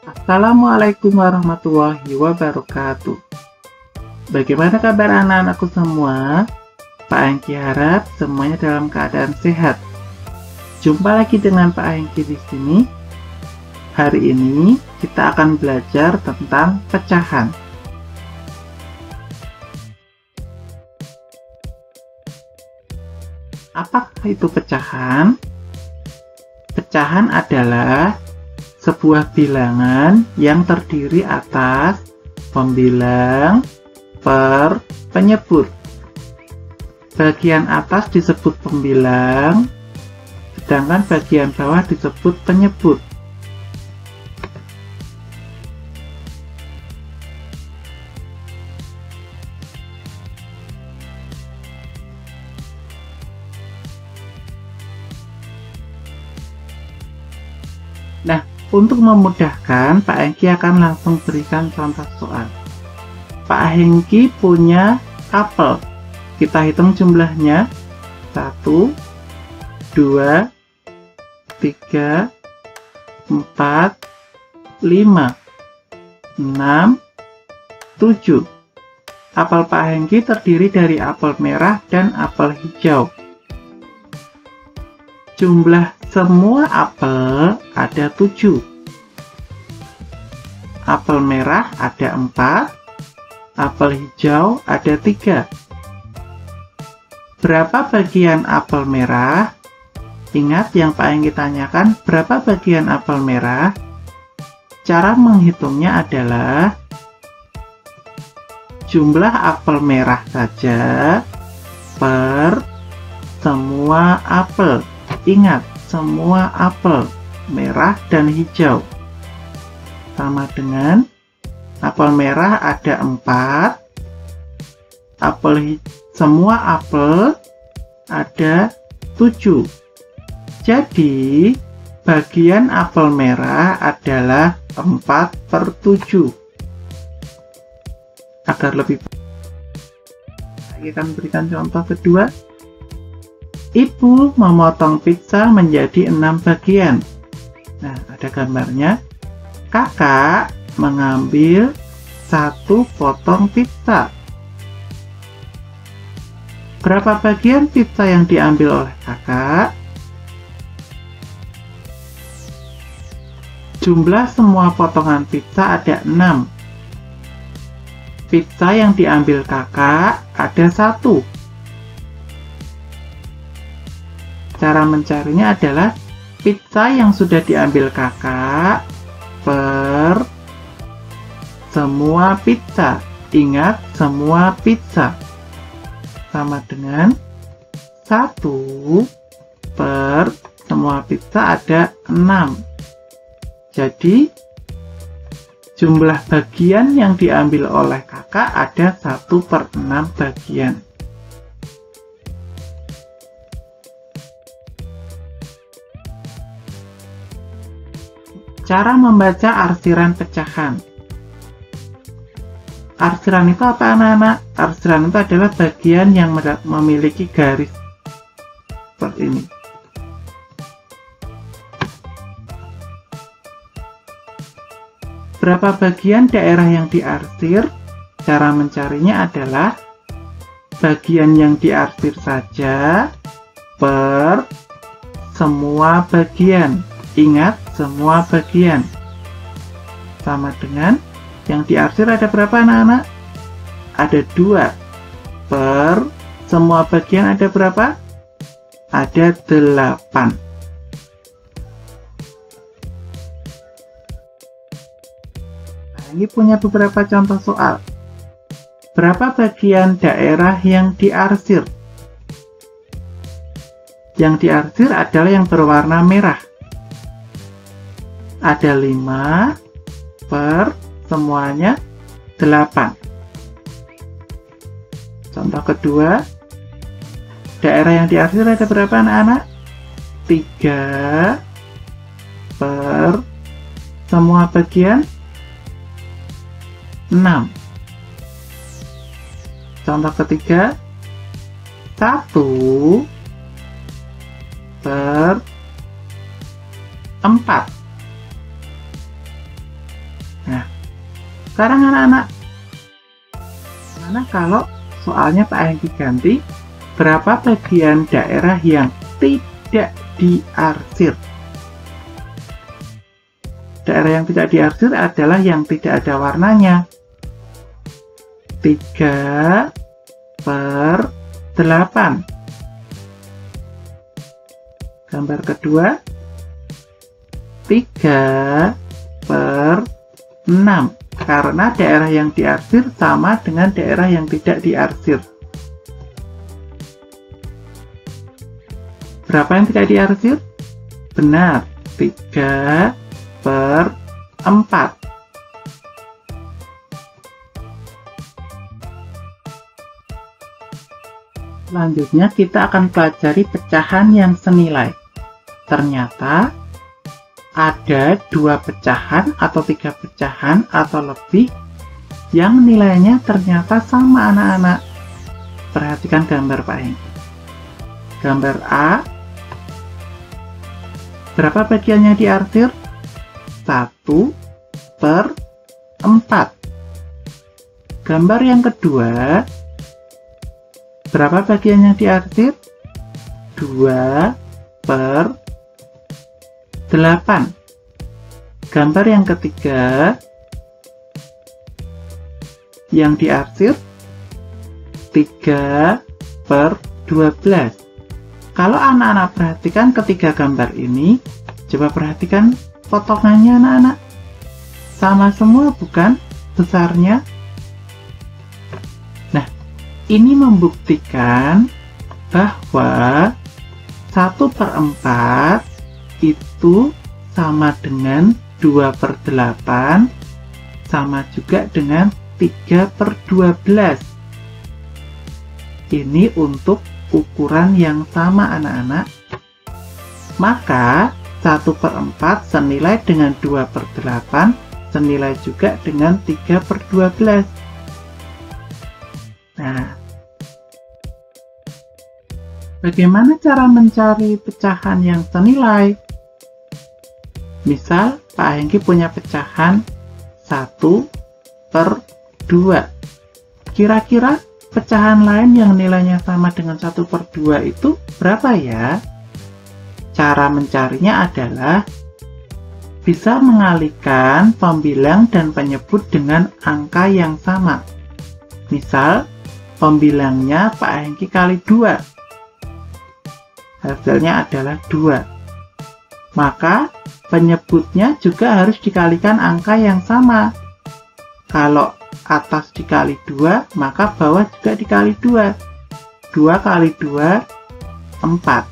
Assalamualaikum warahmatullahi wabarakatuh. Bagaimana kabar anak-anakku semua? Pak Hengki harap semuanya dalam keadaan sehat. Jumpa lagi dengan Pak Hengki di sini. Hari ini kita akan belajar tentang pecahan. Apakah itu pecahan? Pecahan adalah sebuah bilangan yang terdiri atas pembilang per penyebut. Bagian atas disebut pembilang, sedangkan bagian bawah disebut penyebut. Nah, untuk memudahkan, Pak Hengki akan langsung berikan contoh soal. Pak Hengki punya apel. Kita hitung jumlahnya. 1, 2, 3, 4, 5, 6, 7. Apel Pak Hengki terdiri dari apel merah dan apel hijau. Jumlah semua apel ada 7. Apel merah ada 4, apel hijau ada 3. Berapa bagian apel merah? Ingat yang Pak Hengki tanyakan, berapa bagian apel merah? Cara menghitungnya adalah jumlah apel merah saja per semua apel. Ingat, semua apel merah dan hijau sama dengan apel merah ada 4, semua apel ada 7. Jadi bagian apel merah adalah 4/7. Agar lebih kita akan berikan contoh kedua. Ibu memotong pizza menjadi 6 bagian. Nah, ada gambarnya. Kakak mengambil 1 potong pizza. Berapa bagian pizza yang diambil oleh kakak? Jumlah semua potongan pizza ada 6. Pizza yang diambil kakak ada 1. Cara mencarinya adalah pizza yang sudah diambil kakak per semua pizza. Ingat, semua pizza sama dengan 1 per semua pizza ada 6. Jadi jumlah bagian yang diambil oleh kakak ada 1/6 bagian. Cara membaca arsiran pecahan. Arsiran itu apa anak-anak? Arsiran itu adalah bagian yang memiliki garis seperti ini. Berapa bagian daerah yang diarsir? Cara mencarinya adalah bagian yang diarsir saja per semua bagian. Ingat, semua bagian sama dengan yang diarsir ada berapa anak-anak? Ada 2 per semua bagian ada berapa? Ada 8. Nah, ini punya beberapa contoh soal. Berapa bagian daerah yang diarsir? Yang diarsir adalah yang berwarna merah. Ada 5 per semuanya 8. Contoh kedua, daerah yang diarsir ada berapa anak-anak? 3 per semua bagian 6. Contoh ketiga, 1 per 4. Sekarang anak-anak, gimana kalau soalnya Pak Hengki ganti berapa bagian daerah yang tidak diarsir? Daerah yang tidak diarsir adalah yang tidak ada warnanya. 3/8. Gambar kedua, 3/6. Karena daerah yang diarsir sama dengan daerah yang tidak diarsir. Berapa yang tidak diarsir? Benar, 3/4. Selanjutnya kita akan pelajari pecahan yang senilai. Ternyata ada 2 pecahan atau 3 pecahan atau lebih yang nilainya ternyata sama anak-anak. Perhatikan gambar Pak Hengki. Gambar A, berapa bagiannya diarsir? 1/4. Gambar yang kedua, berapa bagiannya diarsir? 2/8. Gambar yang ketiga, yang diarsir 3/12. Kalau anak-anak perhatikan ketiga gambar ini, coba perhatikan potongannya anak-anak. Sama semua bukan besarnya? Nah, ini membuktikan bahwa 1/4 itu sama dengan 2/8, sama juga dengan 3/12. Ini untuk ukuran yang sama anak-anak. Maka 1/4 senilai dengan 2/8, senilai juga dengan 3/12. Nah, bagaimana cara mencari pecahan yang senilai? Misal, Pak Hengki punya pecahan 1/2. Kira-kira pecahan lain yang nilainya sama dengan 1/2 itu berapa ya? Cara mencarinya adalah bisa mengalihkan pembilang dan penyebut dengan angka yang sama. Misal, pembilangnya Pak Hengki kali 2. Hasilnya adalah 2. Maka penyebutnya juga harus dikalikan angka yang sama. Kalau atas dikali 2, maka bawah juga dikali 2. 2 kali 2, 4.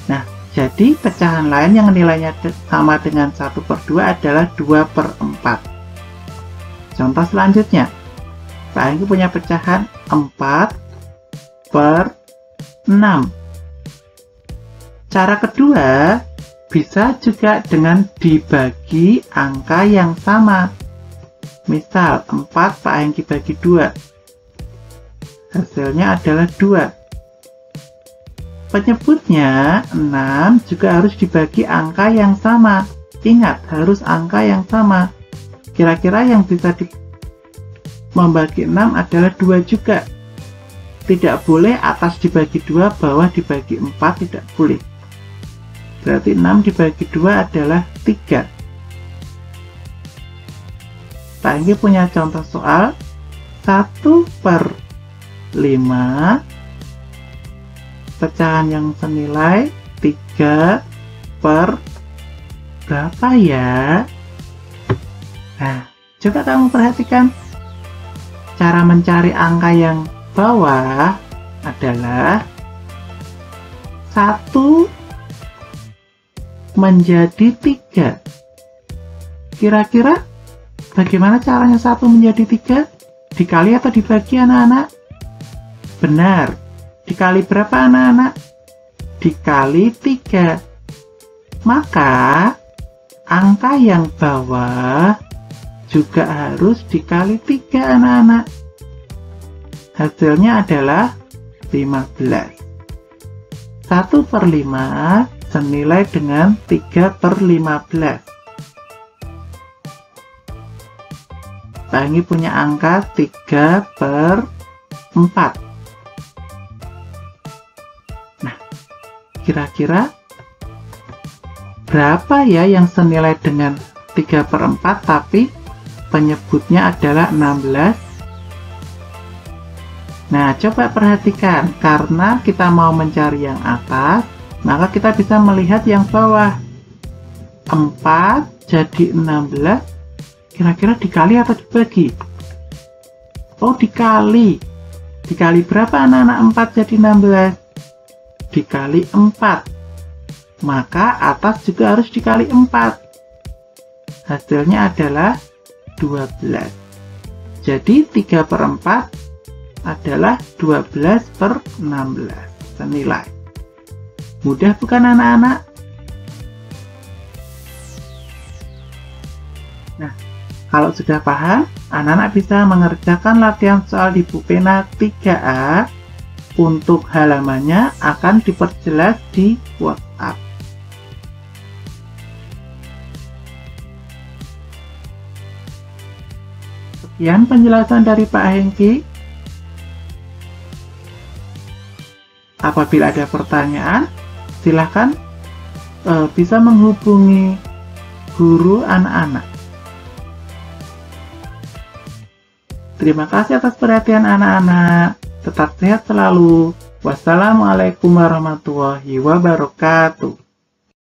Nah, jadi pecahan lain yang nilainya sama dengan 1/2 adalah 2/4. Contoh selanjutnya, Pak Hengki punya pecahan 4/6. Cara kedua, bisa juga dengan dibagi angka yang sama. Misal, 4 Pak Hengki bagi 2. Hasilnya adalah 2. Penyebutnya 6 juga harus dibagi angka yang sama. Ingat, harus angka yang sama. Kira-kira yang bisa membagi 6 adalah 2 juga. Tidak boleh atas dibagi 2, bawah dibagi 4, tidak boleh. Berarti 6 dibagi 2 adalah 3. Pak Hengki punya contoh soal 1/5 pecahan yang senilai 3 per berapa ya? Nah, coba kamu perhatikan. Cara mencari angka yang bawah adalah 1 menjadi 3. Kira-kira bagaimana caranya 1 menjadi 3? Dikali atau dibagi anak-anak? Benar. Dikali berapa anak-anak? Dikali 3. Maka angka yang bawah juga harus dikali 3 anak-anak. Hasilnya adalah 15. 1/5 senilai dengan 3/15. Pak Hengki punya angka 3/4. Nah, kira-kira berapa ya yang senilai dengan 3/4 tapi penyebutnya adalah 16? Nah, coba perhatikan, karena kita mau mencari yang atas, maka kita bisa melihat yang bawah. 4 jadi 16, kira-kira dikali atau dibagi? Oh, dikali. Dikali berapa anak-anak 4 jadi 16? Dikali 4. Maka atas juga harus dikali 4. Hasilnya adalah 12. Jadi 3/4 adalah 12/16 senilai. Mudah bukan anak-anak? Nah, kalau sudah paham, anak-anak bisa mengerjakan latihan soal di buku pena 3A. Untuk halamannya akan diperjelas di WhatsApp. Sekian penjelasan dari Pak Hengki. Apabila ada pertanyaan, silahkan bisa menghubungi guru anak-anak. Terima kasih atas perhatian anak-anak. Tetap sehat selalu. Wassalamualaikum warahmatullahi wabarakatuh.